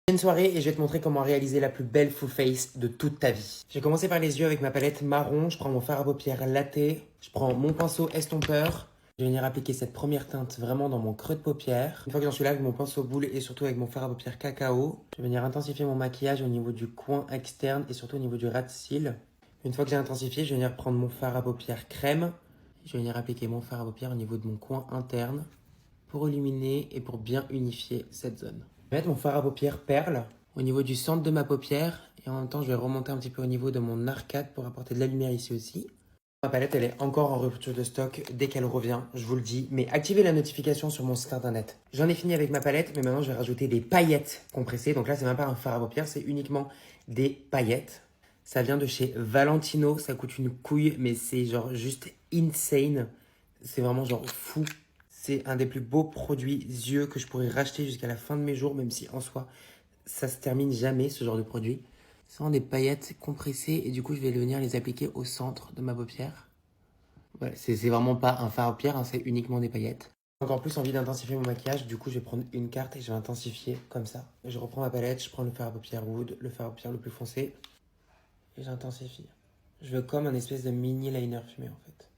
Une soirée et je vais te montrer comment réaliser la plus belle full face de toute ta vie. Je vais commencer par les yeux avec ma palette marron. Je prends mon fard à paupières latte. Je prends mon pinceau estompeur. Je vais venir appliquer cette première teinte vraiment dans mon creux de paupière. Une fois que j'en suis là avec mon pinceau boule et surtout avec mon fard à paupières cacao, je vais venir intensifier mon maquillage au niveau du coin externe et surtout au niveau du ras de cils. Une fois que j'ai intensifié, je vais venir prendre mon fard à paupières crème. Je vais venir appliquer mon fard à paupières au niveau de mon coin interne pour illuminer et pour bien unifier cette zone. Je vais mettre mon fard à paupières perle au niveau du centre de ma paupière et en même temps je vais remonter un petit peu au niveau de mon arcade pour apporter de la lumière ici aussi. Ma palette elle est encore en rupture de stock dès qu'elle revient, je vous le dis, mais activez la notification sur mon site internet. J'en ai fini avec ma palette, mais maintenant je vais rajouter des paillettes compressées. Donc là c'est même pas un fard à paupières, c'est uniquement des paillettes. Ça vient de chez Valentino, ça coûte une couille, mais c'est genre juste insane. C'est vraiment genre fou. C'est un des plus beaux produits yeux que je pourrais racheter jusqu'à la fin de mes jours, même si en soi, ça se termine jamais ce genre de produit. Ce sont des paillettes compressées et du coup, je vais venir les appliquer au centre de ma paupière. Voilà, c'est vraiment pas un fard à paupières, hein, c'est uniquement des paillettes. J'ai encore plus envie d'intensifier mon maquillage, du coup, je vais prendre une carte et je vais intensifier comme ça. Je reprends ma palette, je prends le fard à paupières Wood, le fard à paupières le plus foncé et j'intensifie. Je veux comme un espèce de mini liner fumé en fait.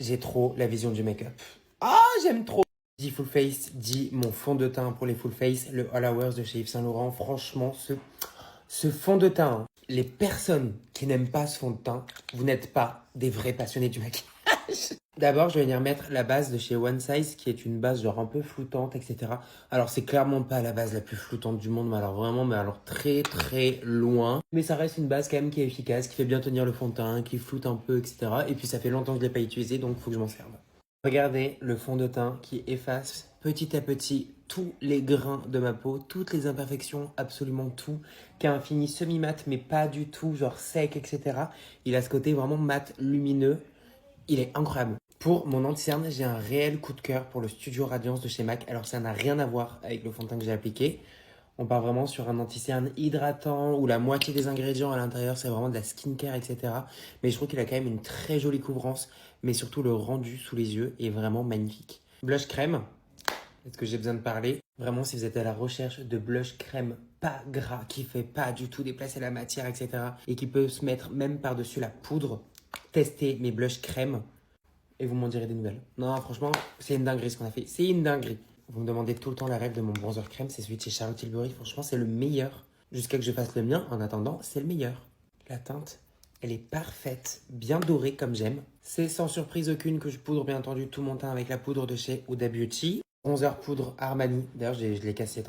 J'ai trop la vision du make-up. Ah, j'aime trop. Dit full face, dit mon fond de teint pour les full face, le All Hours de chez Yves Saint Laurent. Franchement, ce fond de teint, hein, les personnes qui n'aiment pas ce fond de teint, vous n'êtes pas des vrais passionnés du maquillage. D'abord, je vais venir mettre la base de chez One Size, qui est une base genre un peu floutante, etc. Alors, c'est clairement pas la base la plus floutante du monde, mais alors vraiment, mais alors très très loin. Mais ça reste une base quand même qui est efficace, qui fait bien tenir le fond de teint, qui floute un peu, etc. Et puis, ça fait longtemps que je ne l'ai pas utilisé, donc il faut que je m'en serve. Regardez le fond de teint qui efface petit à petit tous les grains de ma peau, toutes les imperfections, absolument tout, qui a un fini semi-mat mais pas du tout, genre sec, etc. Il a ce côté vraiment mat, lumineux, il est incroyable. Pour mon anti-cerne, j'ai un réel coup de cœur pour le Studio Radiance de chez MAC. Alors ça n'a rien à voir avec le fond de teint que j'ai appliqué. On part vraiment sur un anti-cerne hydratant où la moitié des ingrédients à l'intérieur, c'est vraiment de la skincare, etc. Mais je trouve qu'il a quand même une très jolie couvrance, mais surtout le rendu sous les yeux est vraiment magnifique. Blush crème, est-ce que j'ai besoin de parler? Vraiment, si vous êtes à la recherche de blush crème pas gras, qui fait pas du tout déplacer la matière, etc. et qui peut se mettre même par-dessus la poudre, testez mes blush crème et vous m'en direz des nouvelles. Non, franchement, c'est une dinguerie ce qu'on a fait. C'est une dinguerie. Vous me demandez tout le temps la rêve de mon bronzer crème, c'est celui de chez Charlotte Tilbury. Franchement, c'est le meilleur. Jusqu'à que je fasse le mien, en attendant, c'est le meilleur. La teinte, elle est parfaite, bien dorée comme j'aime. C'est sans surprise aucune que je poudre bien entendu tout mon teint avec la poudre de chez Huda Beauty. Bronzer poudre Armani. D'ailleurs, je l'ai cassé.